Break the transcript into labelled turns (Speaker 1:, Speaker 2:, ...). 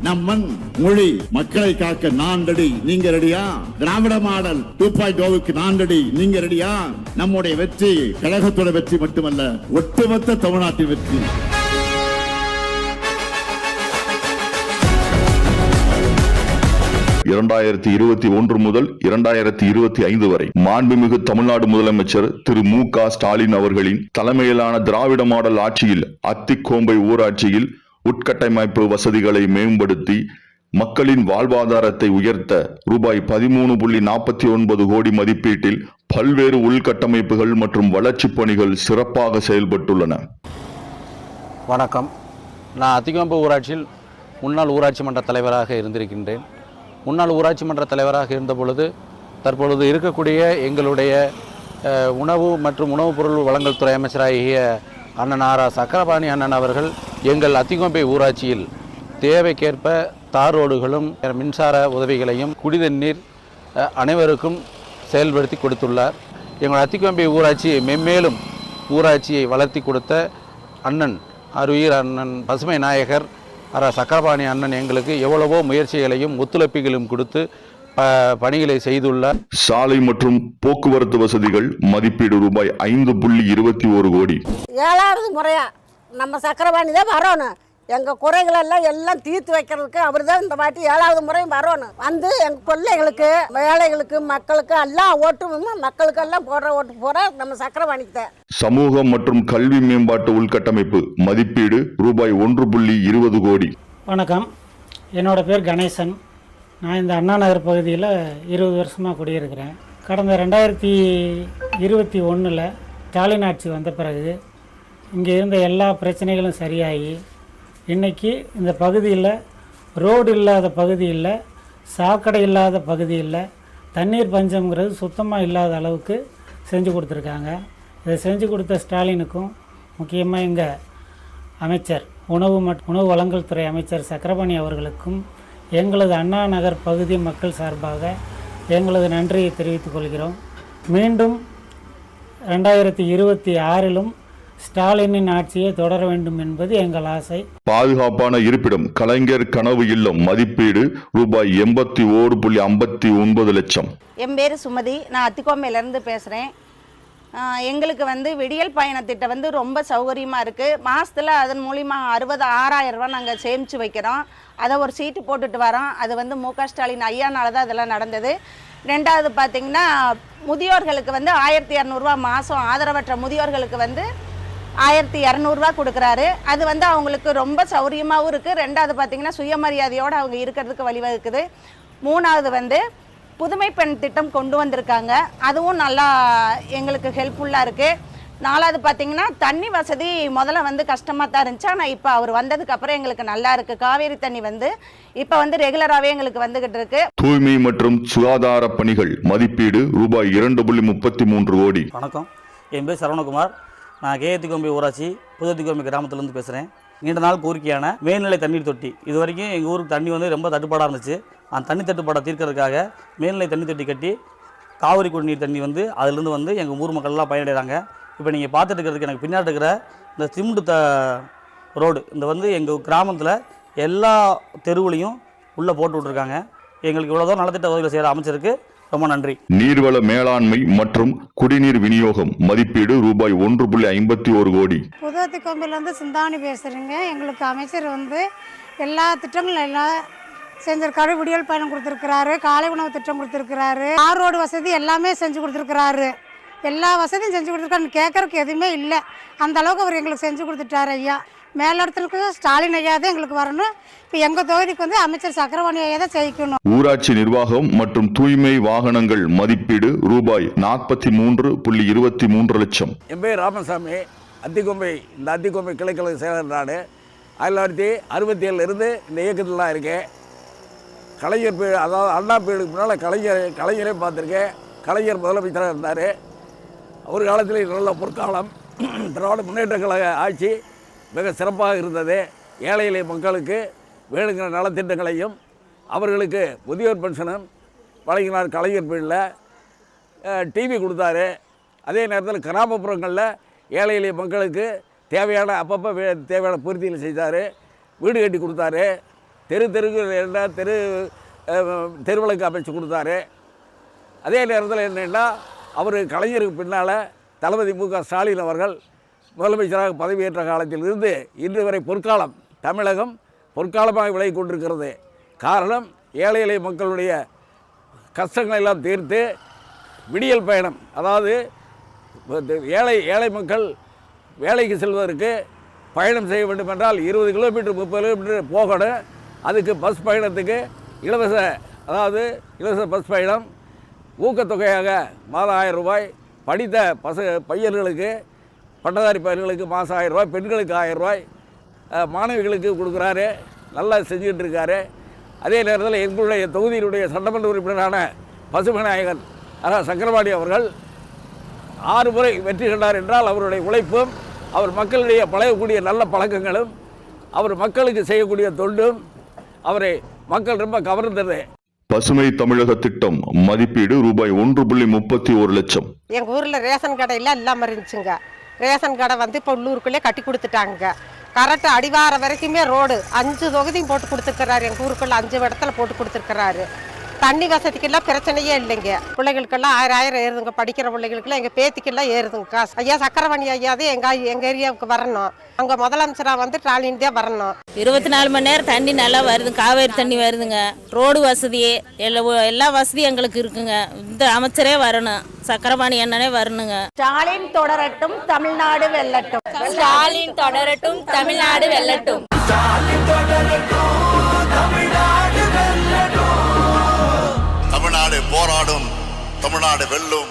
Speaker 1: நம் மண் மொழி மக்களை காக்க நான் ரெடி, நீங்க ரெடியா? திராவிட மாடல் 2.0க்கு நான் ரெடி, நீங்க ரெடியா? நம்முடைய வெற்றி கழகத்தோட வெற்றி மட்டுமல்ல, ஒட்டுமொத்த தமிழ்நாட்டின் வெற்றி.
Speaker 2: (2021) முதல் 2025 வரை மாண்புமிகு தமிழ்நாடு முதலமைச்சர் திரு மு.க. ஸ்டாலின் அவர்களின் தலைமையிலான திராவிட மாடல் ஆட்சியில் அத்திக்கோம்பை ஊராட்சியில் உட்கட்டமைப்பு வசதிகளை மேம்படுத்தி மக்களின் வாழ்வாதாரத்தை உயர்த்த ரூபாய் 13.49 கோடி மதிப்பீட்டில் பல்வேறு உள்கட்டமைப்புகள் மற்றும் வளர்ச்சிப் பணிகள் சிறப்பாக செயல்பட்டுள்ளன.
Speaker 3: வணக்கம். நான் அத்திக்கோம்பை ஊராட்சியில் முன்னாள் ஊராட்சி மன்ற தலைவராக இருந்திருக்கின்றேன். முன்னாள் ஊராட்சி மன்ற தலைவராக இருந்த பொழுது தற்பொழுது இருக்கக்கூடிய எங்களுடைய உணவு மற்றும் உணவுப் பொருள் வழங்கல் துறை அமைச்சராகிய அண்ணன் ஆர். சக்கரபாணி அண்ணன் அவர்கள் எங்கள் அத்திக்கோம்பை ஊராட்சியில் தேவைக்கேற்ப தார் ரோடுகளும் மின்சார உதவிகளையும் குடிதண்ணீர் அனைவருக்கும் செயல்படுத்தி கொடுத்துள்ளார். எங்கள் அத்திக்கோம்பை ஊராட்சி மென்மேலும் ஊராட்சியை வளர்த்தி கொடுத்த அண்ணன் அருயிர் அண்ணன் பசுமை நாயகர் ஆர். சக்கரபாணி அண்ணன் எங்களுக்கு எவ்வளவோ முயற்சிகளையும் ஒத்துழைப்புகளையும் கொடுத்து பணிகளை செய்துள்ளார்.
Speaker 2: சாலை மற்றும் போக்குவரத்து வசதிகள் மதிப்பீடு ரூபாய் 5.21 கோடி.
Speaker 4: 7வது முறையா நம்ம சக்கரபாணி தான் வரணும். எங்கள் குறைகளெல்லாம் தீர்த்து வைக்கிறதுக்கு அவர் தான் இந்த வாட்டி 7வது முறையும் வரணும். வந்து எங்கள் பிள்ளைகளுக்கு வேலைகளுக்கு மக்களுக்கு எல்லாம் ஓட்டு மக்களுக்கெல்லாம் போடுற நம்ம சக்கரபாணிக்கு தான்.
Speaker 2: சமூகம் மற்றும் கல்வி மேம்பாட்டு உள்கட்டமைப்பு மதிப்பீடு ரூபாய் 1.20 கோடி.
Speaker 5: வணக்கம், என்னோட பேர் கணேசன். நான் இந்த அண்ணா நகர் பகுதியில் 20 வருஷமாக குடியிருக்கிறேன். கடந்த 2021 ஸ்டாலின் ஆட்சி வந்த பிறகு இங்கே இருந்த எல்லா பிரச்சனைகளும் சரியாகி இன்றைக்கி இந்த பகுதியில் ரோடு இல்லாத பகுதி இல்லை, சாக்கடை இல்லாத பகுதி இல்லை, தண்ணீர் பஞ்சம்ங்கிறது சுத்தமாக இல்லாத அளவுக்கு செஞ்சு கொடுத்துருக்காங்க. இதை செஞ்சு கொடுத்த ஸ்டாலினுக்கும் முக்கியமாக எங்கள் அமைச்சர் உணவு வழங்கல் துறை அமைச்சர் சக்கரபாணி அவர்களுக்கும் எங்களது அண்ணா நகர் பகுதி மக்கள் சார்பாக எங்களது நன்றியை தெரிவித்துக் கொள்கிறோம். மீண்டும் 2026 ஸ்டாலினின் ஆட்சியை தொடர வேண்டும் என்பது எங்கள் ஆசை.
Speaker 2: பாதுகாப்பான இருப்பிடம் கலைஞர் கனவு இல்லம் மதிப்பீடு ரூபாய் 81.59 லட்சம்.
Speaker 6: என் பேர் சுமதி, நான் அத்திக்கோம்பையிலேருந்து பேசுகிறேன். எங்களுக்கு விடியல் பயண திட்டம் ரொம்ப சௌகரியமாக இருக்குது. மாதத்தில் அதன் மூலிமா 6,000 ரூபா நாங்கள் சேமித்து வைக்கிறோம். அதை ஒரு சீட்டு போட்டுட்டு வரோம். அது மு.க. ஸ்டாலின் ஐயானால தான் இதெல்லாம் நடந்தது. ரெண்டாவது பார்த்திங்கன்னா முதியோர்களுக்கு 1,200 ரூபா மாதம், ஆதரவற்ற முதியோர்களுக்கு 1,200 ரூபா கொடுக்குறாரு. அது அவங்களுக்கு ரொம்ப சௌரியமாகவும் இருக்குது. ரெண்டாவது பார்த்திங்கன்னா சுயமரியாதையோடு அவங்க இருக்கிறதுக்கு வழிவகுக்குது. மூணாவது புதுமை பெண் திட்டம் கொண்டு வந்திருக்காங்க. அதுவும் நல்லா எங்களுக்கு ஹெல்ப்ஃபுல்லாக இருக்குது. நாலாவது பார்த்திங்கன்னா தண்ணி வசதி முதல்ல கஷ்டமாக தான் இருந்துச்சு. ஆனால் இப்போ அவர் வந்ததுக்கப்புறம் எங்களுக்கு நல்லா இருக்குது. காவேரி தண்ணி இப்போ ரெகுலராகவே எங்களுக்கு வந்துகிட்டு இருக்கு.
Speaker 2: தூய்மை மற்றும் சுகாதார பணிகள் மதிப்பீடு ரூபாய் 2.33 கோடி.
Speaker 7: வணக்கம், என் பேர் சரவணகுமார். நான் அத்திக்கோம்பை ஊராட்சி புதுஅத்திக்கோம்பை கிராமத்திலேருந்து பேசுகிறேன். நீண்ட நாள் கோரிக்கையான மேல்நிலை தண்ணீர் தொட்டி, இது வரைக்கும் எங்கள் ஊருக்கு தண்ணி ரொம்ப தட்டுப்பாடாக இருந்துச்சு. அந்த தண்ணி தட்டுப்பாடை தீர்க்கிறதுக்காக மேல்நிலை தண்ணி தொட்டி கட்டி காவிரி குடிநீர் தண்ணி அதுலேருந்து எங்கள் ஊர் மக்கள்லாம் பயனடைகிறாங்க. இப்போ நீங்கள் பார்த்துட்டு இருக்கிறதுக்கு எனக்கு பின்னாடி இருக்கிற இந்த சிமெண்ட் ரோடு இந்த எங்கள் கிராமத்தில் எல்லா தெருவுலையும் உள்ளே போட்டு விட்ருக்காங்க. எங்களுக்கு இவ்வளோ தூரம் நலத்திட்ட உதவிகள் செய்கிற அமைச்சருக்கு ரொம்ப நன்றி.
Speaker 2: நீர்வள மேலாண்மை மற்றும் குடிநீர் விநியோகம் மதிப்பீடு ரூபாய் 1.51 கோடி.
Speaker 8: புதுஅத்திக்கோம்பையிலேருந்து சிந்தாமணி பேசுகிறேங்க. எங்களுக்கு அமைச்சர் எல்லா திட்டங்களும் எல்லாம் செஞ்சிருக்காரு. விடியல் பயணம் கொடுத்துருக்கிறாரு, காலை உணவு திட்டம் கொடுத்துருக்கிறாரு, ஆர் ரோடு வசதி எல்லாமே செஞ்சு கொடுத்துருக்கிறாரு. எல்லா வசதியும் செஞ்சு கொடுத்துருக்காரு. கேட்கறதுக்கு எதுவுமே இல்லை, அந்த அளவுக்கு அவர் எங்களுக்கு செஞ்சு கொடுத்துட்டார் ஐயா. மேலிடத்துக்கு ஸ்டாலின் ஐயா தான் எங்களுக்கு வரணும். இப்போ எங்கள் தொகுதிக்கு அமைச்சர் சக்கரபாணி ஐயா தான் ஜெயிக்கணும்.
Speaker 2: ஊராட்சி நிர்வாகம் மற்றும் தூய்மை வாகனங்கள் மதிப்பீடு ரூபாய் 43.23 லட்சம்.
Speaker 9: என் பேர் ராமசாமி, இந்த அத்திக்கோம்பை கிளைக்கழக செயலர். நான் 1967 இந்த இயக்கத்தில் தான் இருக்கேன். கலைஞர் அதாவது அண்ணா பீடுக்கு முன்னால் கலைஞரே பார்த்துருக்கேன். கலைஞர் முதலமைச்சராக இருந்தார். ஒரு காலத்தில் நல்ல பொற்காலம். திராவிட முன்னேற்ற கழக ஆட்சி மிக சிறப்பாக இருந்தது. ஏழை எளிய மக்களுக்கு வேணுங்கிற நலத்திட்டங்களையும் அவர்களுக்கு முதியோர் பென்ஷனும் வழங்கினார். கலைஞர் பீடில் டிவி கொடுத்தாரு. அதே நேரத்தில் கிராமப்புறங்களில் ஏழை எளிய மக்களுக்கு தேவையான அப்பப்போ தேவையான பூர்த்திகள் செய்தார். வீடு கட்டி கொடுத்தாரு. தெருவுக்கு தெருவிளக்கு அமைச்சு கொடுத்தாரு. அதே நேரத்தில் என்னென்னா அவர் கலைஞருக்கு பின்னால் தளபதி மு.க. ஸ்டாலின் அவர்கள் முதலமைச்சராக பதவியேற்ற காலத்தில் இருந்து இன்று வரை பொற்காலம், தமிழகம் பொற்காலமாக விலகி கொண்டிருக்கிறது. காரணம், ஏழை எளிய மக்களுடைய கஷ்டங்களை எல்லாம் தீர்த்து விடியல் பயணம், அதாவது ஏழை மக்கள் வேலைக்கு செல்வதற்கு பயணம் செய்ய வேண்டும் என்றால் 20 கிலோமீட்டர் 30 கிலோமீட்டர் போகணும். அதுக்கு பஸ் பயணத்துக்கு இலவச பஸ் பயணம், ஊக்கத்தொகையாக மாதம் 1000 ரூபாய், படித்த பையன்களுக்கு பட்டதாரி பையன்களுக்கு மாதம் 1000 ரூபாய், பெண்களுக்கு 1000 ரூபாய், மாணவிகளுக்கு கொடுக்குறாரு. நல்லா செஞ்சுக்கிட்டு இருக்காரு. அதே நேரத்தில் எங்களுடைய தொகுதியினுடைய சட்டமன்ற உறுப்பினரான பசுமநாயகன் அதாவது சக்கரபாணி அவர்கள் 6 முறை வெற்றி கண்டார் என்றால் அவருடைய உழைப்பும், அவர் மக்களிடையே பழகக்கூடிய நல்ல பழக்கங்களும், அவர் மக்களுக்கு செய்யக்கூடிய தொண்டும் அவரை மக்கள் ரொம்ப கவர்ந்தது.
Speaker 2: பசுமை தமிழக திட்டம் மதிப்பீடு ரூபாய் 1.31 லட்சம்.
Speaker 10: எங்கள் ஊரில் ரேஷன் கடை எல்லாம் இல்லாமல் இருந்துச்சுங்க. ரேஷன் கடை வந்து இப்போ உள்ளூருக்குள்ளே கட்டி கொடுத்துட்டாங்க. கரெக்டு அடிவார வரைக்குமே ரோடு 5 தொகுதியும் போட்டு கொடுத்துருக்கிறாரு. எங்கள் ஊருக்குள்ள 5 இடத்துல போட்டு கொடுத்துருக்கிறாரு. தண்ணி வசதிக்கெல்லாம் பிரச்சனையே இல்லைங்க. பிள்ளைகளுக்கெல்லாம் 1000 ஏறுதுங்க. படிக்கிற பிள்ளைகளுக்கெல்லாம் எங்கள் பேத்திக்கெல்லாம் ஏறுதுங்க காசு. ஐயா சக்கரவாணி ஐயாவே எங்கள் ஏரியாவுக்கு வரணும். அங்கே முதலமைச்சராக வந்து ட்ராலின்தே வரணும்.
Speaker 11: 24 மணி நேரம் தண்ணி நல்லா வருது. காவேரி தண்ணி வருதுங்க. ரோடு வசதி எல்லா வசதியும் எங்களுக்கு இருக்குங்க. இந்த அமைச்சரே வரணும், சக்கரபாணி அண்ணனே வரணுங்க.
Speaker 6: ஸ்டாலின் தொடரட்டும், தமிழ்நாடு வெல்லட்டும்.
Speaker 11: ஸ்டாலின் தொடரட்டும், தமிழ்நாடு வெல்லட்டும்.
Speaker 12: தமிழ்நாடு போராடும், தமிழ்நாடு வெல்லும்.